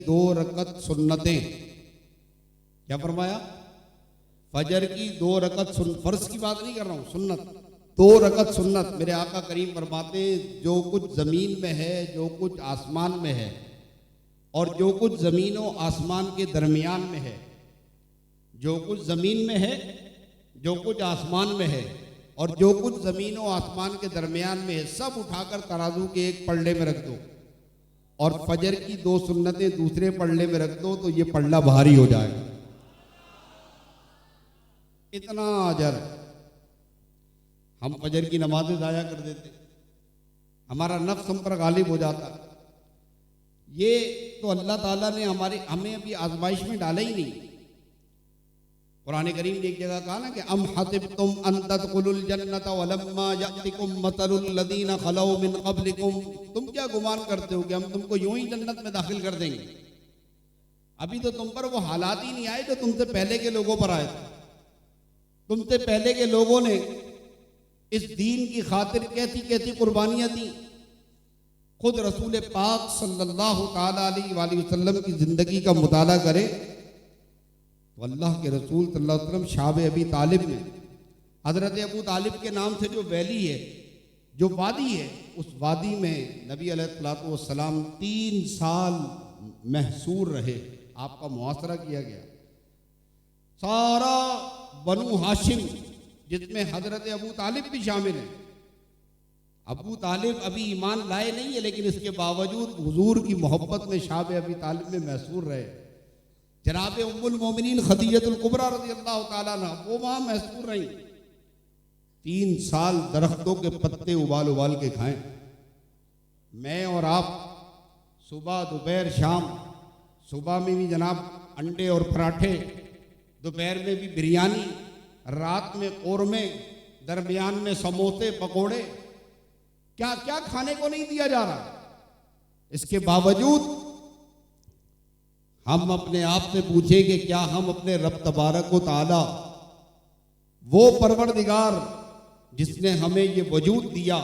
2 रकत सुन्नतें, क्या फरमाया? फजर की 2 रकत फर्ज की बात नहीं कर रहा हूं, सुन्नत 2 रकत सुन्नत। मेरे आका करीम फरमाते जो कुछ जमीन में है, जो कुछ आसमान में है और जो कुछ जमीन और आसमान के दरमियान में है, जो कुछ जमीन में है, जो कुछ आसमान में है और जो कुछ जमीन और आसमान के दरमियान में है, सब उठाकर तराजू के एक पल्ले में रख दो और फजर की 2 सुन्नतें दूसरे पल्ले में रख दो, तो ये पल्ला भारी हो जाएगा। इतना अजर। हम फजर की नमाजें जाया कर देते, हमारा नफ्स हम पर गालिब हो जाता। ये तो अल्लाह ताला ने हमें अभी आजमाइश में डाला ही नहीं। कुरान करीम ने एक जगह कहा ना कि अम हसिबतुम अन तदखुलुल जन्नत वलम्मा यअतिकुम मसलुल लदीना खलौ मिन क़ब्लिकुम, तुम क्या गुमान करते हो कि हम तुमको यूं ही जन्नत में दाखिल कर देंगे? अभी तो तुम पर वो हालात ही नहीं आए जो तुमसे पहले के लोगों पर आए थे। तुमसे पहले के लोगों ने इस दीन की खातिर कैसी कैसी कुर्बानियां दी। खुद रसूल पाक सल्लल्लाहु ताला अलैहि वसल्लम की जिंदगी का मुताला करें तो अल्लाह के रसूल सल्लल्लाहु अलैहि वसल्लम शाब अबी तालिब में, हजरत अबू तालिब के नाम से जो वैली है, जो वादी है, उस वादी में नबी अलैहिस्सलातु वस्सलाम 3 साल महसूर रहे। आपका मुआसरा किया गया। सारा बनु हाशिम, जिसमें हजरत अबू तालिब भी शामिल है। अबू तालिब अभी ईमान लाए नहीं है, लेकिन इसके बावजूद हुजूर की मोहब्बत में शाब अबी तालिब में महसूर रहे। जनाब उम्मुल मोमिनीन खदीजतुल कुबरा रज़ियल्लाहु ताला अन्हा वो वहां महसूर रही। 3 साल दरख्तों के पत्ते उबाल उबाल के खाएं। मैं और आप सुबह दोपहर शाम, सुबह में भी जनाब अंडे और पराठे, दोपहर में भी बिरयानी, रात में कौरमे, दरमियान में समोसे पकोड़े, क्या क्या खाने को नहीं दिया जा रहा। इसके बावजूद हम अपने आप से पूछेंगे क्या हम अपने रब तबारक व तआला, वो परवरदिगार जिसने हमें ये वजूद दिया,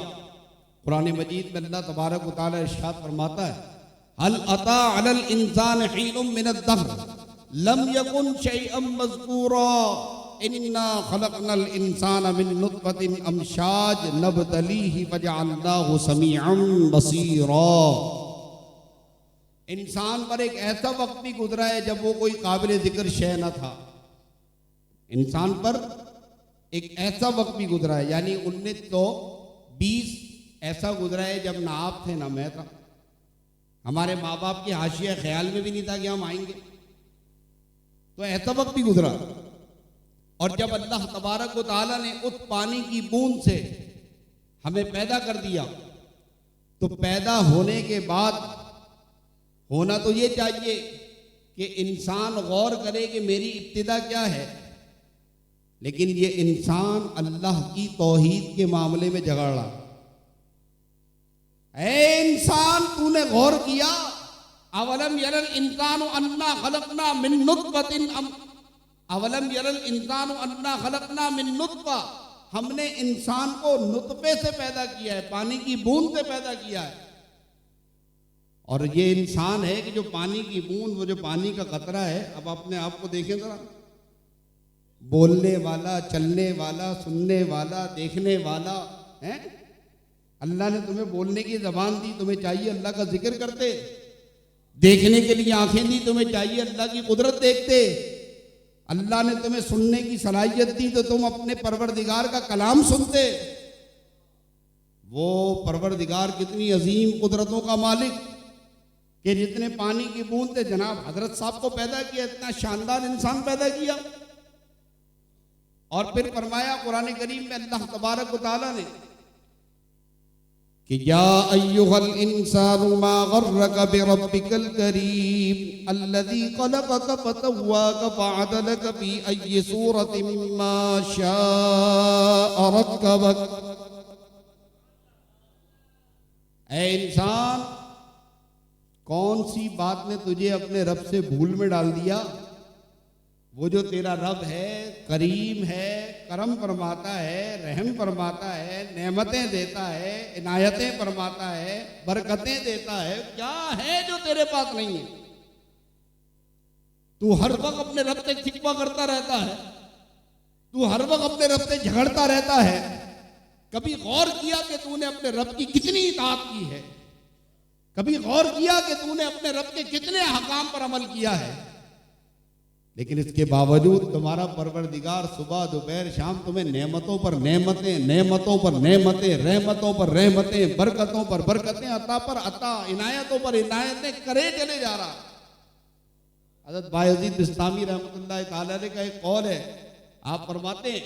कुरान मजीद में अल्लाह तबारक व तआला इरशाद फरमाता है हल अता अलल इंसान हीनुम मिनद दहर लम यकुन शैअम मज़कूरा इन्ना खलक़नल इंसाना मिन नुत्फ़तिन अमशाज नब्तलीहि फजअलनाहु समीअन बसीरा। इंसान पर एक ऐसा वक्त भी गुजरा है जब वो कोई काबिल जिक्र शय न था। इंसान पर एक ऐसा वक्त भी गुजरा है, यानी 1920 ऐसा गुजरा है जब ना आप थे ना मैं था। हमारे माँ बाप के हाशिया ख्याल में भी नहीं था कि हम आएंगे, तो ऐसा वक्त भी गुजरा। और जब अल्लाह तबारक व तआला ने उस पानी की बूंद से हमें पैदा कर दिया, तो पैदा होने के बाद होना तो ये चाहिए कि इंसान गौर करे कि मेरी इब्तिदा क्या है, लेकिन ये इंसान अल्लाह की तौहीद के मामले में झगड़ रहा। ऐ इंसान, तूने गौर किया? अवलम यरल इंसानु अन्ना खलकना मिन नुत्फतिन अवलम यरल इंसानु अन्ना खलकना मिन नुत्फा, हमने इंसान को नुत्फे से पैदा किया है, पानी की बूंद से पैदा किया है। और ये इंसान है कि जो पानी की बूंद, वो जो पानी का कतरा है, अब अपने आप को देखें जरा, बोलने वाला, चलने वाला, सुनने वाला, देखने वाला है। अल्लाह ने तुम्हें बोलने की जबान दी, तुम्हें चाहिए अल्लाह का जिक्र करते। देखने के लिए आंखें दी, तुम्हें चाहिए अल्लाह की कुदरत देखते। अल्लाह ने तुम्हें सुनने की सलाहियत दी, तो तुम अपने परवरदिगार का कलाम सुनते। वो परवरदिगार कितनी अजीम कुदरतों का मालिक कि जितने पानी की बूंद से जनाब हजरत साहब को पैदा किया, इतना शानदार इंसान पैदा किया। और फिर फरमाया कुरान करीम में अल्लाह तबारक व तआला ने कि या अय्युहल इंसानु मा गर्रक बिरब्बिकल करीम अल्लज़ी खलक़क फसव्वाक फअदलक फी अय्यि सूरतिन मा शाअ रक्कबक। ऐ इंसान, कौन सी बात ने तुझे अपने रब से भूल में डाल दिया? वो जो तेरा रब है, करीम है, करम फरमाता है, रहम फरमाता है, नेमतें देता है, इनायतें फरमाता है, बरकतें देता है, क्या है जो तेरे पास नहीं है? तू हर वक्त अपने रब से शिकवा करता रहता है, तू हर वक्त अपने रब से झगड़ता रहता है। कभी गौर किया कि तूने अपने रब की कितनी इताअत की है? कभी गौर किया कि तूने अपने रब के कितने हकाम पर अमल किया है? लेकिन इसके बावजूद तुम्हारा परवरदिगार सुबह दोपहर शाम तुम्हें नेमतों पर नेमतें, नेमतों पर नेमतें, रहमतों पर रहमतें, बरकतों पर बरकतें, अता पर अता, इनायतों पर इनायतें करे चले जा रहा। हज़रत बायज़ीद बिस्तामी रहमतुल्लाह तआला अलैह का एक कौल है, आप फरमाते हैं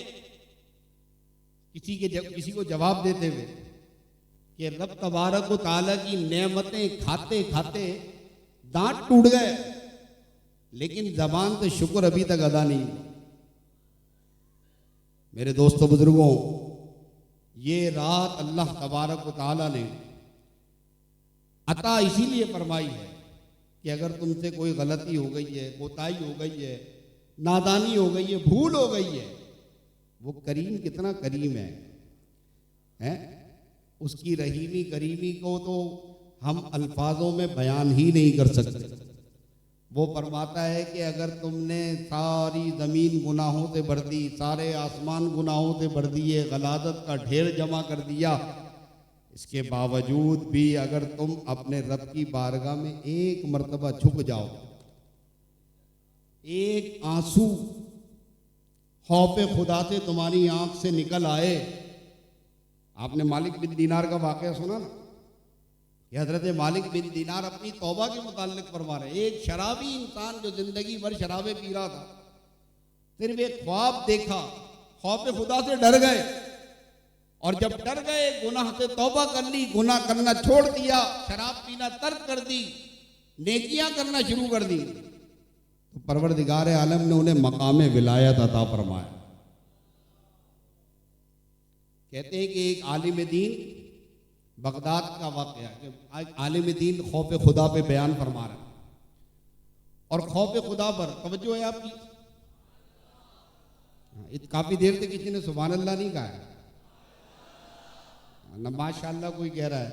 किसी को जवाब देते हुए कि रब तबारक व तआला की नेमतें खाते खाते दांत टूट गए, लेकिन जबान से शुक्र अभी तक अदा नहीं हुआ। मेरे दोस्तों बुजुर्गों, ये रात अल्लाह तबारक व तआला ने अता इसीलिए फरमाई है कि अगर तुमसे कोई गलती हो गई है, कोताही हो गई है, नादानी हो गई है, भूल हो गई है, वो करीम कितना करीम है? उसकी रहीमी करीमी को तो हम अल्फाजों में बयान ही नहीं कर सकते। वो फरमाता है कि अगर तुमने सारी ज़मीन गुनाहों से भर दी, सारे आसमान गुनाहों से भर दिए, गलाजत का ढेर जमा कर दिया, इसके बावजूद भी अगर तुम अपने रब की बारगाह में एक मर्तबा झुक जाओ, एक आंसू खौफे खुदा से तुम्हारी आंख से निकल आए। आपने मालिक बिन दीनार का वाक़या सुना ना, कि हजरत मालिक बिन दीनार अपनी तौबा के मुताल्लिक फरमा रहे, एक शराबी इंसान जो जिंदगी भर शराबे पी रहा था, सिर्फ एक ख्वाब देखा, खौफे खुदा से डर गए, और जब डर गए गुनाह से तौबा कर ली, गुनाह करना छोड़ दिया, शराब पीना तर्क कर दी, नेकियां करना शुरू कर दी, तो परवरदिगार आलम ने उन्हें मकाम विलायत अता फरमाया। कहते हैं कि एक आलिम दीन, बगदाद का वाक़या, आलिम दीन खौफ खुदा पे बयान फरमा रहे हैं, और खौफ खुदा पर तवज्जो है आपकी। काफी देर से किसी ने सुभान अल्लाह नहीं कहा है ना, माशाअल्लाह कोई कह रहा है।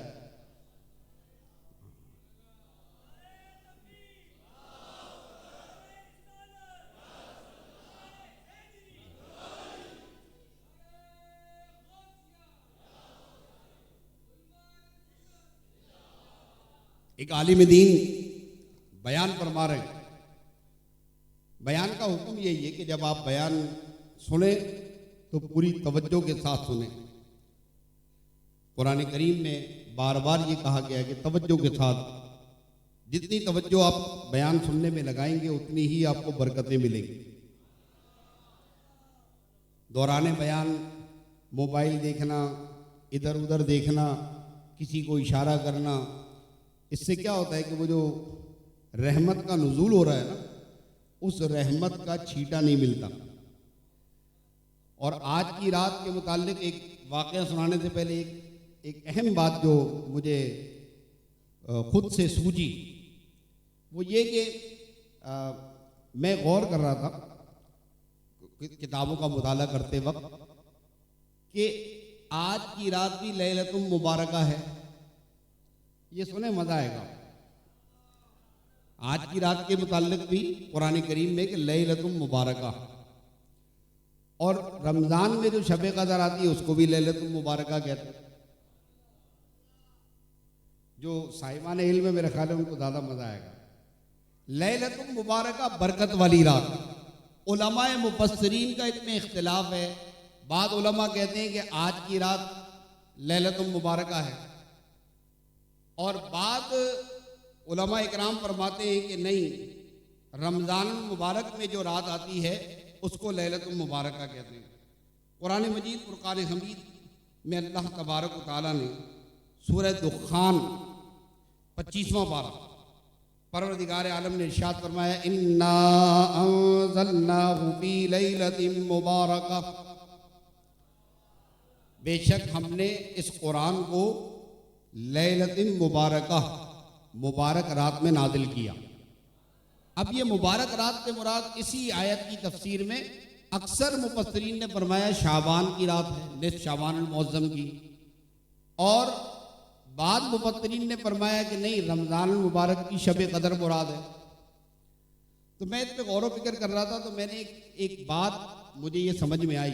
एक आलिम दीन बयान फरमा रहे हैं। बयान का हुक्म यही है कि जब आप बयान सुने तो पूरी तवज्जो के साथ सुने। कुरान करीम में बार बार ये कहा गया है कि तवज्जो के साथ, जितनी तवज्जो आप बयान सुनने में लगाएंगे उतनी ही आपको बरकतें मिलेंगी। दौरान बयान मोबाइल देखना, इधर उधर देखना, किसी को इशारा करना, इससे क्या होता है कि वो जो रहमत का नुज़ूल हो रहा है ना, उस रहमत का छींटा नहीं मिलता। और आज की रात के मुताल्लिक एक वाक़या सुनाने से पहले एक अहम बात जो मुझे खुद से सूझी, वो ये कि मैं गौर कर रहा था किताबों का मुताला करते वक्त कि आज की रात भी लैलतुल मुबारका है। ये सुने मजा आएगा। आज की रात के मुताल्लिक भी कुरान करीम में कि लैलतुल मुबारका, और रमजान में जो शब कदर आती है उसको भी लैलतुल मुबारका कहते हैं। जो साहिबान इल्म है मेरे ख्याल है उनको ज्यादा मजा आएगा। लैलतुल मुबारका बरकत वाली रात। उलमाए मुफस्सिरीन का इसमें इख्तिलाफ है। बाद उलमा कहते हैं कि आज की रात लैलतुल मुबारका है, और बाद उलमा इकराम फरमाते हैं कि नहीं, रमज़ान मुबारक में जो रात आती है उसको लैलतुल मुबारका कहते हैं। कुरान मजीद फुरकान हमीद में अल्लाह तबारक व तआला ने सूरह दुखान 25वां पारा, परवरदिगार आलम ने इरशाद फरमाया, इन्ना अंज़लनाहु फी लैलतिन मुबारका, बेशक हमने इस कुरान को लैलतिन मुबारका, मुबारक रात में नाजिल किया। अब ये मुबारक रात से मुराद इसी आयत की तफसीर में अक्सर मुफस्सिरीन ने फरमाया शाबान की रात है, निस्फ़ शाबान अल-मुअज़्ज़म की, और बाद मुफस्सिरीन ने फरमाया कि नहीं, रमज़ान मुबारक की शब कदर मुराद है। तो मैं इस पर गौर व फिक्र कर रहा था, तो मैंने एक बात मुझे ये समझ में आई,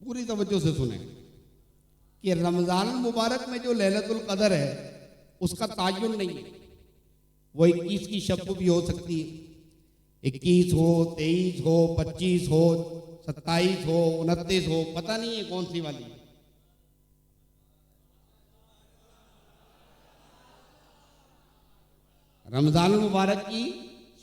पूरी तवज्जो से सुने, कि रमजान मुबारक में जो लैलतुल कदर है उसका तायुन नहीं है। वो 21 की शब भी हो सकती है, 21 हो, 23 हो, 25 हो, 27 हो, 29 हो, पता नहीं है कौन सी वाली। रमजान मुबारक की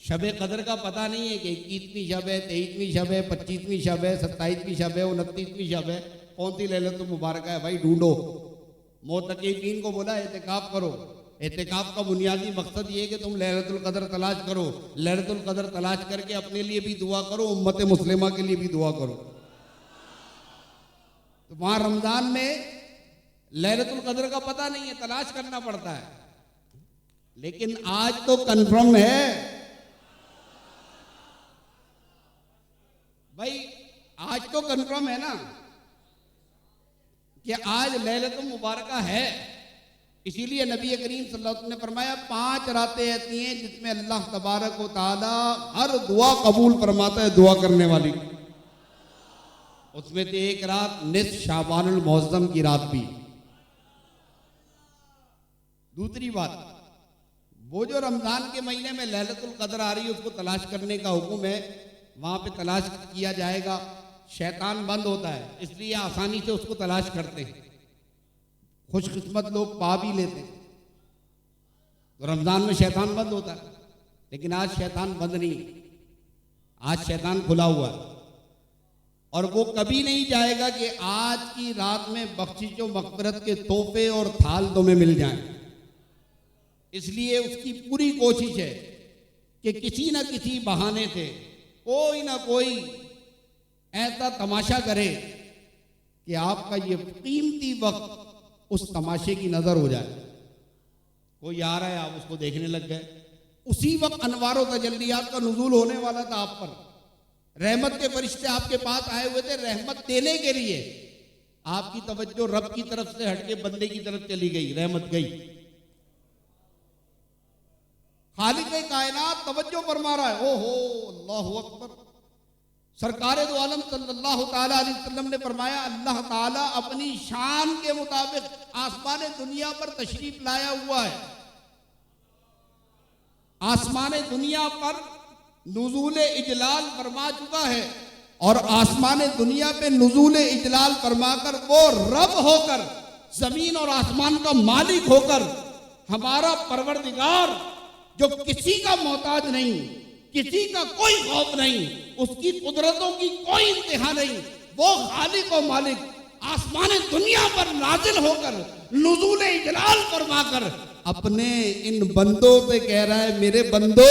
शब कदर का पता नहीं है कि 21वीं शब है, 23वीं शब है, 25वीं शब है, 27वीं शब है, 29वीं शब है, कौन सी लैलतुल मुबारक है भाई ढूंढो। मोतकीन को बोला एहतिकाफ करो। एहतिकाफ का बुनियादी मकसद ये कि तुम लैलतुल कदर तलाश करो। लैलतुल कदर तलाश करके अपने लिए भी दुआ करो, उम्मत मुस्लिमा के लिए भी दुआ करो। तो वहां रमजान में लैलतुल कदर का पता नहीं है, तलाश करना पड़ता है। लेकिन आज तो कंफर्म है भाई, आज तो कंफर्म है ना कि आज लैलतुल मुबारका है। इसीलिए नबी करीम सल्लल्लाहु अलैहि वसल्लम ने फरमाया 5 रातें ऐसी हैं जिसमें अल्लाह तबारक व तआला हर दुआ कबूल फरमाता है, दुआ करने वाली। उसमें से एक रात निस्फ शाबानुल मुअज्जम की रात भी। दूसरी बात, वो जो रमजान के महीने में लैलतुल कदर आ रही है उसको तलाश करने का हुक्म है, वहां पे तलाश किया जाएगा। शैतान बंद होता है, इसलिए आसानी से उसको तलाश करते हैं। खुशकिस्मत लोग पा भी लेते हैं। तो रमजान में शैतान बंद होता है, लेकिन आज शैतान बंद नहीं, आज शैतान खुला हुआ है। और वो कभी नहीं जाएगा कि आज की रात में बख्शिश व मग़फ़िरत के तोहफे और थाल तुम्हें मिल जाएं। इसलिए उसकी पूरी कोशिश है कि किसी न किसी बहाने से कोई ना कोई ऐसा तमाशा करे कि आपका ये कीमती वक्त उस तमाशे की नजर हो जाए। कोई आ रहा है, आप उसको देखने लग गए, उसी वक्त अनवारों तजल्लियात का नुज़ूल होने वाला था आप पर। रहमत के फरिश्ते आपके पास आए हुए थे रहमत देने के लिए। आपकी तवज्जो रब की तरफ से हटके बंदे की तरफ चली गई, रहमत गई। खालिक कायनात तवज्जो फरमा रहा है। ओहो अल्लाहु अकबर। सरकारे दो आलम सल्लल्लाहु ताला अलैहि वसल्लम ने फरमाया, अल्लाह ताला अपनी शान के मुताबिक आसमान दुनिया पर तशरीफ लाया हुआ है। आसमान दुनिया पर नुज़ूल इजलाल फरमा चुका है, और आसमान दुनिया पे नुज़ूल इजलाल फरमाकर वो रब होकर, जमीन और आसमान का मालिक होकर, हमारा परवरदिगार जो किसी का मोहताज नहीं, किसी का कोई खौफ नहीं, उसकी कुदरतों की कोई इंतहा नहीं, वो खालिक और मालिक आसमान दुनिया पर नाजिल होकर नुज़ूल इजलाल फरमाकर अपने इन बंदों से कह रहा है, मेरे बंदो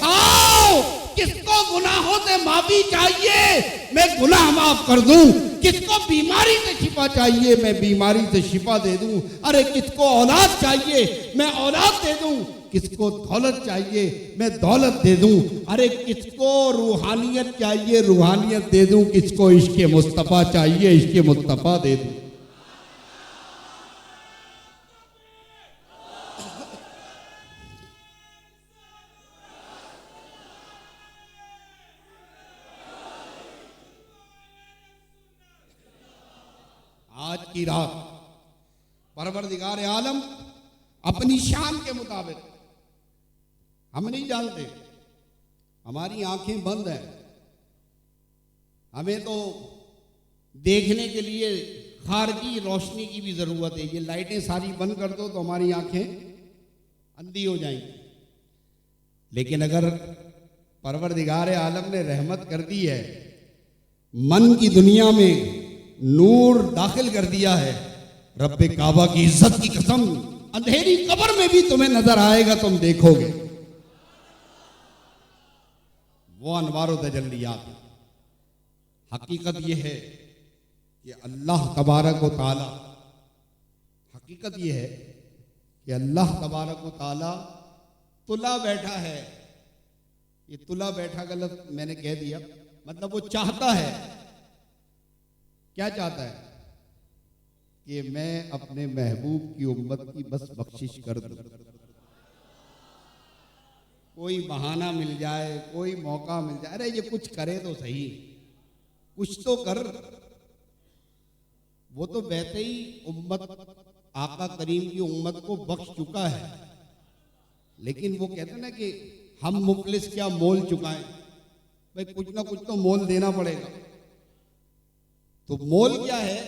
आओ, किसको गुनाहों से माफी चाहिए मैं गुनाह माफ कर दूं, किसको बीमारी से शिफा चाहिए मैं बीमारी से शिफा दे दूं, अरे किसको औलाद चाहिए मैं औलाद दे दूं, किसको दौलत चाहिए मैं दौलत दे दूं, अरे किसको रूहानियत चाहिए रूहानियत दे दूं, किसको इश्क़ मुस्तफ़ा चाहिए इश्क़ मुस्तफ़ा दे दूं। आज की रात परवरदिगार आलम अपनी शान के मुताबिक, हम नहीं जानते, हमारी आंखें बंद हैं, हमें तो देखने के लिए खारजी रोशनी की भी जरूरत है। ये लाइटें सारी बंद कर दो तो हमारी आंखें अंधी हो जाएंगी। लेकिन अगर परवरदिगार आलम ने रहमत कर दी है, मन की दुनिया में नूर दाखिल कर दिया है, रब्बे काबा की इज्जत की कसम, अंधेरी कब्र में भी तुम्हें नजर आएगा, तुम देखोगे वो अनवारो तजल्लियात। हकीकत यह है कि अल्लाह तबारक व तआला, हकीकत यह है कि अल्लाह तबारक व तआला तुला बैठा है। ये तुला बैठा गलत मैंने कह दिया, मतलब वो चाहता है, क्या चाहता है कि मैं अपने महबूब की उम्मत की बस बख्शिश कर दूं। कोई बहाना मिल जाए, कोई मौका मिल जाए, अरे ये कुछ करे तो सही, कुछ तो कर। वो तो वैसे ही उम्मत, आका करीम की उम्मत को बख्श चुका है, लेकिन वो कहते हैं ना कि हम मुफलिस क्या मोल चुकाएं, भाई कुछ ना कुछ तो मोल देना पड़ेगा। तो मोल क्या है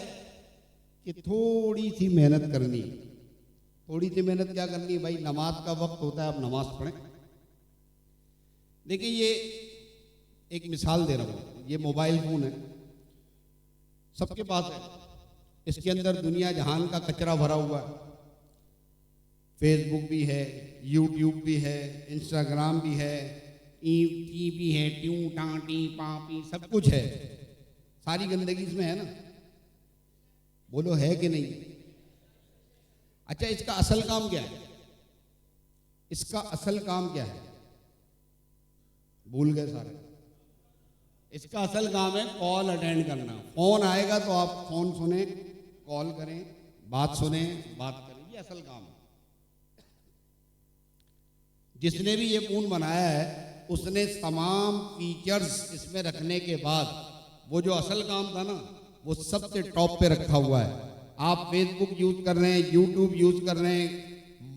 कि थोड़ी सी मेहनत करनी है। थोड़ी सी मेहनत क्या करनी है भाई, नमाज का वक्त होता है, अब नमाज पढ़ें। देखिए ये एक मिसाल दे रहा हूँ, ये मोबाइल फोन है, सबके पास है, इसके अंदर दुनिया जहान का कचरा भरा हुआ है। फेसबुक भी है, यूट्यूब भी है, इंस्टाग्राम भी है, ई भी है, ट्यू टाटी पापी सब कुछ है, सारी गंदगी इसमें है ना। बोलो है कि नहीं? अच्छा, इसका असल काम क्या है? इसका असल काम क्या है? भूल गए सारे। इसका असल काम है कॉल अटेंड करना। फोन आएगा तो आप फोन सुने, कॉल करें, बात सुने, बात करें, ये असल काम है। जिसने भी ये फोन बनाया है उसने तमाम फीचर्स इसमें रखने के बाद वो जो असल काम था ना, वो सबसे टॉप पे रखा हुआ है। आप फेसबुक यूज कर रहे हैं, यूट्यूब यूज कर रहे हैं,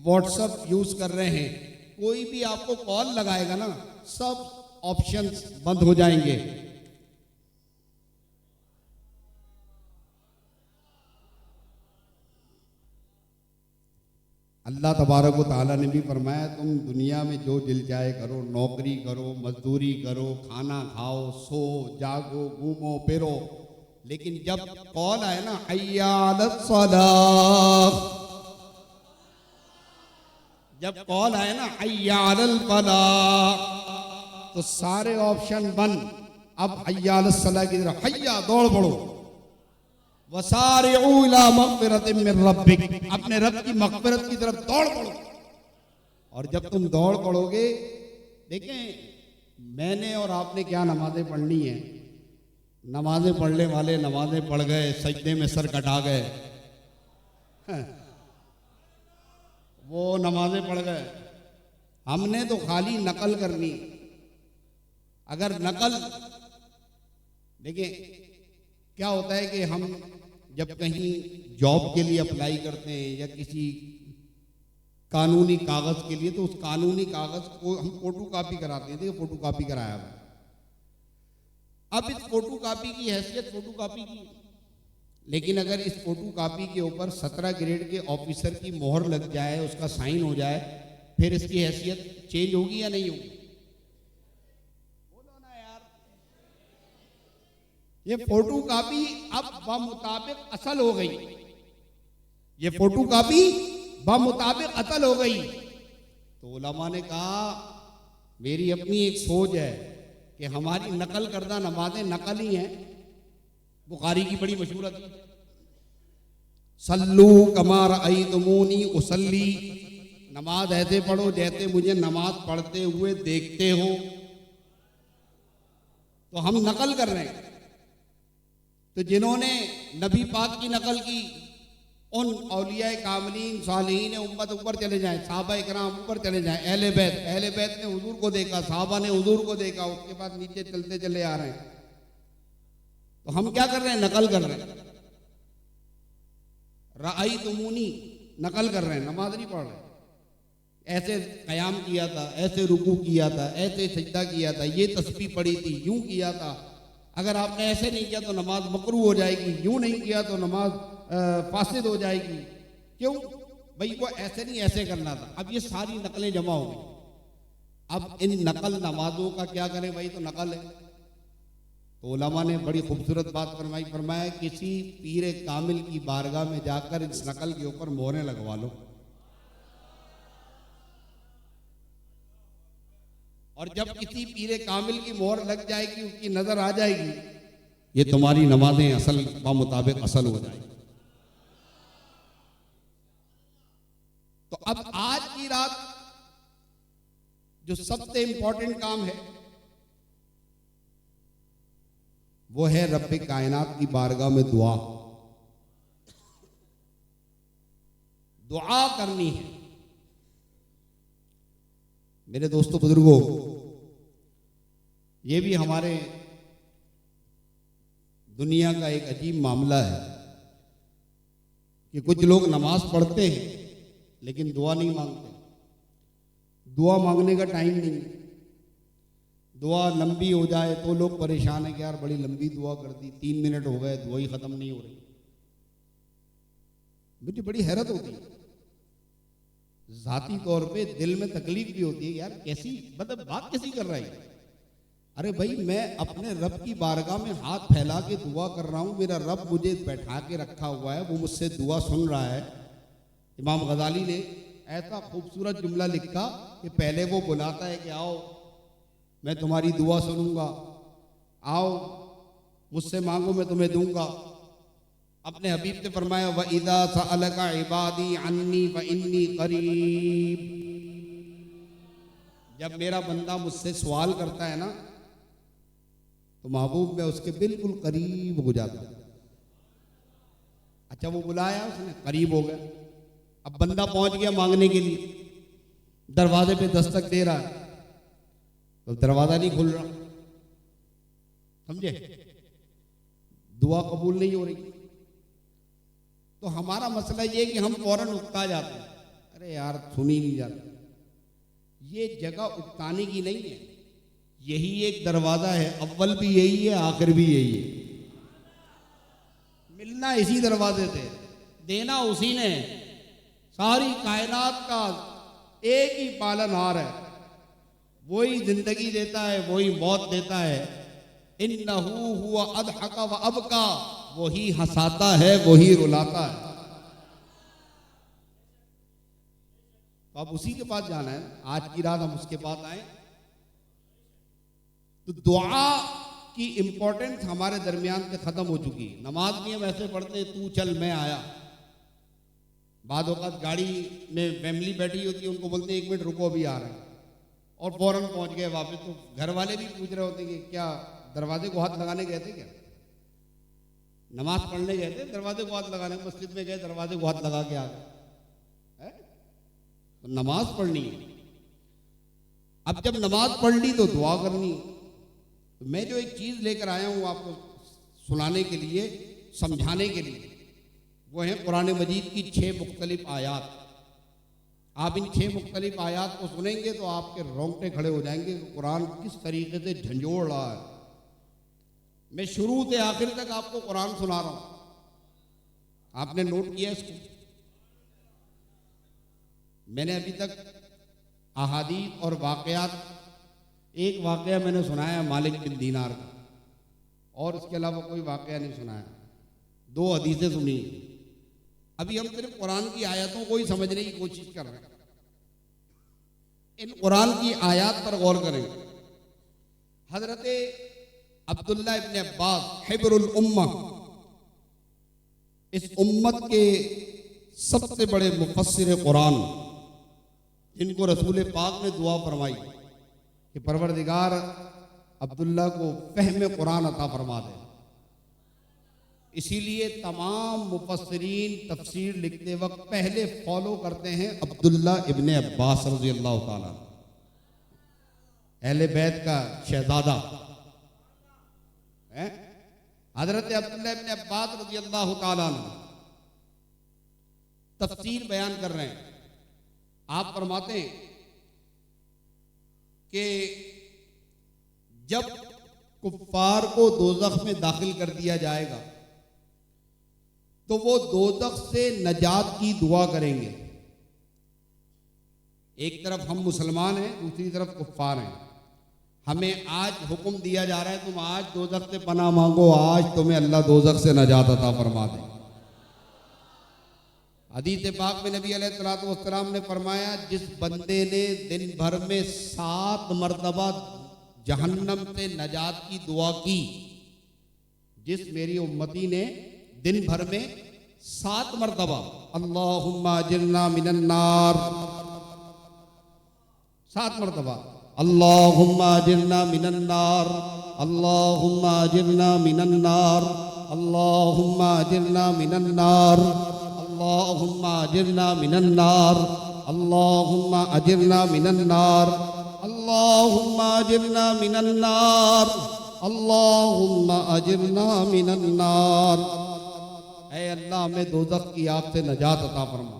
व्हाट्सएप यूज कर रहे हैं, कोई भी आपको कॉल लगाएगा ना, सब ऑप्शंस बंद हो जाएंगे। अल्लाह तबारक व तआला ने भी फरमाया तुम दुनिया में जो दिल चाहे करो, नौकरी करो, मजदूरी करो, खाना खाओ, सो जागो, घूमो फिरो, लेकिन जब कॉल आए ना हय्या अलस सलाह, जब कॉल आए ना हय्या अलल फलाह, तो सारे ऑप्शन बंद। अब हय्या अलस सलाह की तरफ, हय्या दौड़ पड़ो, वसारिऊ इला मग़फ़िरतिम मिन रब्बिक, अपने रब की मग़फ़िरत की तरफ दौड़ पड़ो। और जब तुम दौड़ पड़ोगे, देखें मैंने और आपने क्या नमाजें पढ़नी है, नमाजें पढ़ने वाले नमाजें पढ़ गए, सजदे में सर कटा गए, वो नमाजें पढ़ गए। हमने तो खाली नकल करनी। अगर नकल, देखिए क्या होता है कि हम जब कहीं जॉब के लिए अप्लाई करते हैं या किसी कानूनी कागज के लिए, तो उस कानूनी कागज को हम फोटो कॉपी कराते हैं। देखिए फोटो कॉपी कराया हुआ, अब इस फोटो कॉपी की हैसियत फोटो कॉपी की, लेकिन अगर इस फोटो कॉपी के ऊपर 17 ग्रेड के ऑफिसर की मोहर लग जाए, उसका साइन हो जाए, फिर इसकी हैसियत चेंज होगी या नहीं होगी? ये फोटो कॉपी अब बमुताबिक असल हो गई, ये फोटो कॉपी बमुताबिक असल हो गई। तो उलमा ने कहा मेरी अपनी एक सोच है कि हमारी नकल करदा नमाजें नकल ही हैं। बुखारी की बड़ी मशहूर हदीस, सल्लू कमा रअयतुमूनी उसल्ली, नमाज ऐसे पढ़ो जैसे मुझे नमाज पढ़ते हुए देखते हो। तो हम नकल कर रहे हैं। तो जिन्होंने नबी पाक की नकल की, उन औलिया कामलीन सालिहीन उम्मत ऊपर चले जाएं, साहबा इकराम ऊपर चले जाएं, अहले बैत ने हुजूर को देखा, साहबा ने हुजूर को देखा, उसके बाद नीचे चलते चले आ रहे हैं। तो हम क्या कर रहे हैं? नकल कर रहे हैं। रअयतुमूनी नकल कर रहे हैं, नमाज नहीं पढ़ रहे। ऐसे कयाम किया था, ऐसे रुकू किया था, ऐसे सजदा किया था, ये तस्बीह पढ़ी थी, यूं किया था। अगर आपने ऐसे नहीं किया तो नमाज मकरू हो जाएगी, यूं नहीं किया तो नमाज फासिद हो जाएगी। क्यों भाई? वो ऐसे नहीं, ऐसे करना था। अब ये सारी नकलें जमा हो गई। अब इन नकल नमाजों का क्या करें भाई? तो नकल है। तो उलमा ने बड़ी खूबसूरत बात फरमाई, फरमाया किसी पीर कामिल की बारगाह में जाकर इस नकल के ऊपर मोहरें लगवा लो, और जब किसी पीर कामिल की मोहर लग जाएगी, उसकी नजर आ जाएगी, ये तुम्हारी नमाजें असल बा मुताबिक असल हो जाएगी। तो अब आज की रात जो सबसे इंपॉर्टेंट काम है वो है रब्बे कायनात की बारगाह में दुआ। दुआ करनी है। मेरे दोस्तों बुजुर्गों, ये भी हमारे दुनिया का एक अजीब मामला है कि कुछ लोग नमाज पढ़ते हैं लेकिन दुआ नहीं मांगते। दुआ मांगने का टाइम नहीं। दुआ लंबी हो जाए तो लोग परेशान हैं कि यार बड़ी लंबी दुआ कर दी, 3 मिनट हो गए, दुआ ही खत्म नहीं हो रही। मुझे बड़ी हैरत होती है, जाती तौर पे दिल में तकलीफ भी होती है, यार कैसी मतलब बात कैसी कर रहा है। अरे भाई, मैं अपने रब की बारगाह में हाथ फैला के दुआ कर रहा हूँ, मेरा रब मुझे बैठा के रखा हुआ है, वो मुझसे दुआ सुन रहा है। इमाम गजाली ने ऐसा खूबसूरत जुमला लिखा कि पहले वो बुलाता है कि आओ मैं तुम्हारी दुआ सुनूंगा, आओ मुझसे मांगो मैं तुम्हें दूंगा। अपने हबीब ने फरमाया व इदा सअलका इबादी अन्नी व इन्नी करीब। जब मेरा बंदा मुझसे सवाल करता है ना तो महबूब मैं उसके बिल्कुल करीब हो जाता हूं। अच्छा, वो बुलाया उसने, करीब हो गया। अब बंदा पहुंच गया मांगने के लिए, दरवाजे पे दस्तक दे रहा है तो दरवाजा नहीं खुल रहा, समझे, दुआ कबूल नहीं हो रही। तो हमारा मसला ये कि हम फौरन उकता जाते हैं, अरे यार सुनी नहीं जाती। ये जगह उकताने की नहीं है, यही एक दरवाजा है, अव्वल भी यही है आखिर भी यही है। मिलना इसी दरवाजे से, देना उसी ने। सारी कायनात का एक ही पालनहार है, वही जिंदगी देता है, वही मौत देता है। इन्नहु हुवा अदहका व अबका, वही हंसाता है वही रुलाता है। तो अब उसी के पास जाना है। आज की रात हम उसके पास आए तो दुआ की इंपॉर्टेंस हमारे दरमियान से खत्म हो चुकी है। नमाज भी हम ऐसे पढ़ते तू चल मैं आया। बाद वक़्त गाड़ी में फैमिली बैठी होती है, उनको बोलते हैं 1 मिनट रुको अभी आ रहे हैं, और फौरन पहुंच गए वापस। तो घर वाले भी पूछ रहे होते कि क्या दरवाजे को हाथ लगाने गए थे, क्या नमाज पढ़ने गए थे, दरवाजे को हाथ लगाने, मस्जिद में गए दरवाजे को हाथ लगा के आ गए। तो नमाज पढ़नी है। अब जब नमाज पढ़ ली तो दुआ करनी। तो मैं जो एक चीज लेकर आया हूं आपको सुनाने के लिए, समझाने के लिए, वो है कुरान मजीद की 6 मुख्तलिफ आयात। आप इन 6 मुख्तलिफ आयात को सुनेंगे तो आपके रोंगटे खड़े हो जाएंगे कि कुरान किस तरीके से झंझोड़ रहा है। मैं शुरू से आखिर तक आपको कुरान सुना रहा हूं। आपने नोट किया इसको? मैंने अभी तक अहादीस और वाकयात, एक वाकया मैंने सुनाया मालिक बिन दीनार का, और इसके अलावा कोई वाकया नहीं सुनाया। 2 हदीसें सुनी। अभी हम सिर्फ कुरान की आयतों को ही समझने की कोशिश कर रहे हैं। इन कुरान की आयत पर गौर करें। हजरत अब्दुल्ला इब्न अब्बास हिब्रुल उम्मा, इस उम्मत के सबसे बड़े मुफस्सिर कुरान, जिनको रसूल पाक ने दुआ फरमाई कि परवरदिगार अब्दुल्ला को फहम कुरान अता फरमा दे। इसीलिए तमाम मुफस्सिरीन तफसीर लिखते वक्त पहले फॉलो करते हैं अब्दुल्ला इब्ने अब्बास रज़ी अल्लाह ताला, अहले बैत का शहजादा है। हजरत अब्दुल्ला इब्ने अब्बास रज़ी अल्लाह ताला तफसीर बयान कर रहे हैं। आप फरमाते हैं कि जब कुफ्फार को दोज़ख में दाखिल कर दिया जाएगा तो वो दोज़ख से नजात की दुआ करेंगे। एक तरफ हम मुसलमान हैं, दूसरी तरफ कुफ्फार हैं। हमें आज हुक्म दिया जा रहा है तुम आज दोज़ख से पनाह मांगो, आज तुम्हें अल्लाह दोज़ख से नजात अता फरमा दे। हदीस पाक में नबी अलैहिस्सलातु वस्सलाम ने फरमाया, जिस बंदे ने दिन भर में 7 मरतबा जहन्नम से नजात की दुआ की, जिस मेरी उम्मती ने दिन भर में 7 मरतबा अल्लाहुम्मा अजिरना मिनन्नार, 7 मरतबा अल्लाहुम्मा अजिरना मिनन्नार, अल्लाहुम्मा अजिरना मिनन्नार, अल्लाहुम्मा अजिरना मिनन्नार, अल्लाहुम्मा अजिरना मिनन्नार, अल्लाहुम्मा अजिरना मिनन्नार, अल्लाहुम्मा अजिरना मिनन्नार, अल्लाहुम्मा अजिरना मिनन्नार। ऐ अल्लाह हमें दोज़ख की आग से नजात अता फरमा।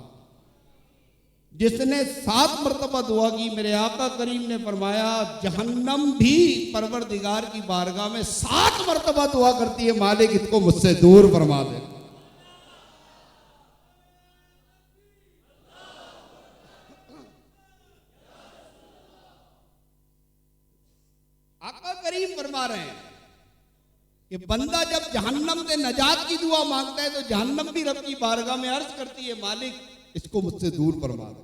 जिसने 7 मरतबा दुआ की, मेरे आका करीम ने फरमाया जहन्नम भी परवरदिगार की बारगाह में 7 मरतबा दुआ करती है, मालिक इसको मुझसे दूर फरमा दे। आका करीम फरमा रहे हैं कि बंदा जब जहन्नम से नजात की दुआ मांगता है तो जहन्नम भी रब की बारगाह में अर्ज करती है, मालिक इसको मुझसे दूर फरमा दे।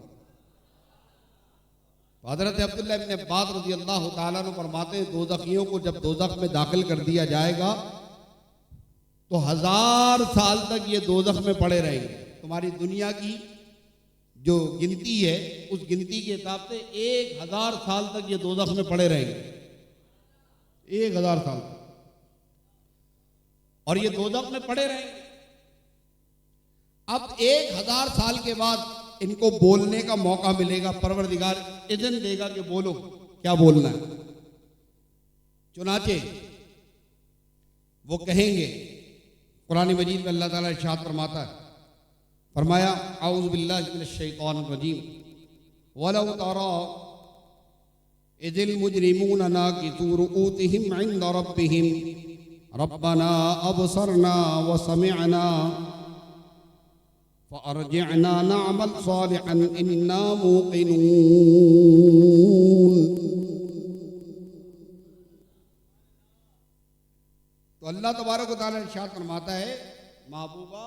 हज़रत अब्दुल्लाह इब्न अब्बास रज़ी अल्लाह तआला अन्हु फरमाते हैं, दोज़खियों को जब दोज़ख में दाखिल कर दिया जाएगा तो 1000 साल तक ये दोज़ख में पड़े रहेंगे। तुम्हारी दुनिया की जो गिनती है उस गिनती के हिसाब से 1000 साल तक ये दोज़ख में पड़े रहेंगे, 1000 साल तक, और ये दोज़ख में पड़े रहेंगे। अब 1000 साल के बाद इनको बोलने का मौका मिलेगा, परवरदिगार इज़्न देगा कि बोलो, क्या बोलना है। चुनाचे वो कहेंगे, कुरान मजीद में अल्लाह ताला इरशाद फरमाता है, फरमाया औज़ु बिल्लाहि मिनश शैतानिर रजीम वलौ तरा इज़िल मुजरिमूना नाकिसू रुऊसिहिम इंदा रब्बिहिम रब्बना अबसरना व समिअना फ़अरजिअना नअमल सालिहन इन्ना मूक़िनून। तो अल्लाह तबारक व तआला इरशाद फरमाता है, महबूबा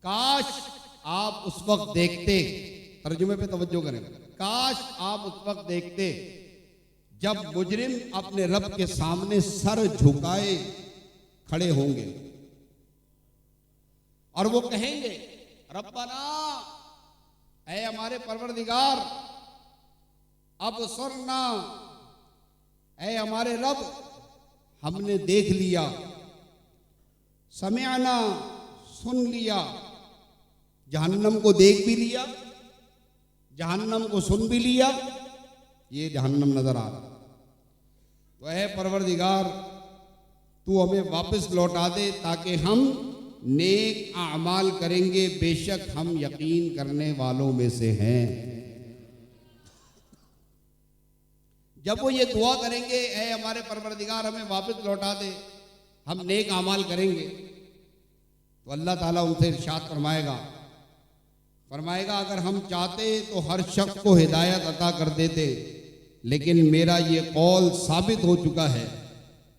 काश आप उस वक्त देखते, तर्जुमे पे तवज्जो करें, काश आप उस वक्त देखते जब मुजरिम अपने रब के सामने सर झुकाए खड़े होंगे और वो कहेंगे, रब्बना, ऐ हमारे परवरदिगार, अब सुरना, ऐ हमारे रब, हमने देख लिया, समिअना, सुन लिया, जहन्नम को देख भी लिया, जहन्नम को सुन भी लिया, ये जहन्नम नजर आ रहा। तो ऐ परवरदिगार, तू हमें वापस लौटा दे ताकि हम नेक आमाल करेंगे, बेशक हम यकीन करने वालों में से हैं। जब वो ये दुआ करेंगे, ऐ हमारे परवरदिगार हमें वापस लौटा दे, हम नेक आमाल करेंगे, तो अल्लाह ताला उनसे इरशाद फरमाएगा अगर हम चाहते तो हर शख्स को हिदायत अता कर देते, लेकिन मेरा ये कौल साबित हो चुका है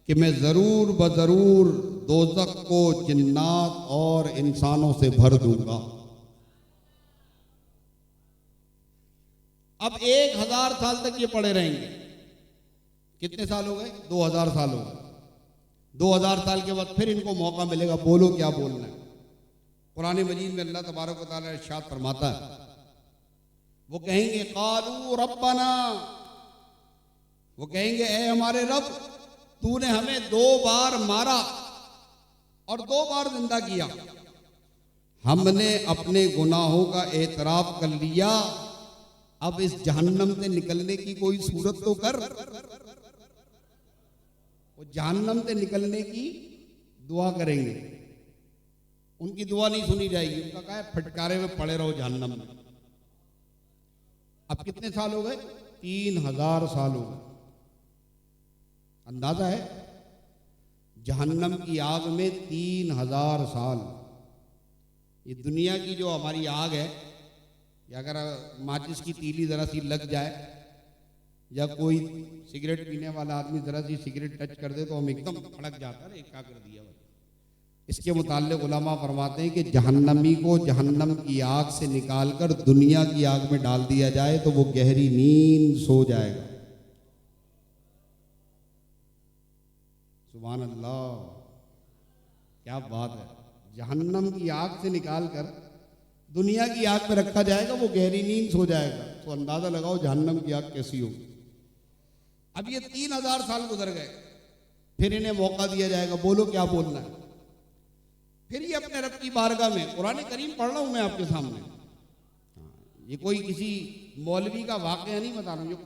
कि मैं ज़रूर बज़रूर दोज़ख को जिन्नात और इंसानों से भर दूंगा। अब 1000 साल तक ये पड़े रहेंगे। कितने साल हो गए? 2000 साल हो गए। 2000 साल के बाद फिर इनको मौका मिलेगा, बोलो क्या बोलना है। कुरान मजीद में अल्लाह तबारक व तआला इरशाद फरमाता है, वो कहेंगे क़ालू रब्बना, वो कहेंगे ऐ हमारे रब, तूने हमें 2 बार मारा और 2 बार जिंदा किया, हमने अपने गुनाहों का एतराफ कर लिया, अब इस जहन्नम से निकलने की कोई सूरत तो कर। वो जहन्नम से निकलने की दुआ करेंगे, उनकी दुआ नहीं सुनी जाएगी, उनका क्या है, फटकारे में पड़े रहो जहन्नम में। अब कितने साल हो गए? 3000 साल हो गए। अंदाजा है जहन्नम की आग में 3000 साल। ये दुनिया की जो हमारी आग है, या अगर माचिस की तीली जरा सी लग जाए या कोई सिगरेट पीने वाला आदमी जरा सी सिगरेट टच कर दे तो हम एकदम भड़क जाता है, क्या कर दिया। इसके मुताल्लिक़ उलमा फरमाते हैं कि जहन्नमी को जहन्नम की आग से निकालकर दुनिया की आग में डाल दिया जाए तो वो गहरी नींद सो जाएगा। सुभान अल्लाह, क्या बात है। जहन्नम की आग से निकालकर दुनिया की आग में रखा जाएगा, वो गहरी नींद सो जाएगा। तो अंदाजा लगाओ जहन्नम की आग कैसी होगी। अब ये 3000 साल गुजर गए, फिर इन्हें मौका दिया जाएगा, बोलो क्या बोलना है। फिर ये अपने रब की बारगाह में, कुरान करीम पढ़ रहा हूं मैं आपके सामने, ये कोई किसी मौलवी का वाकया नहीं बता रहा हूँ, ये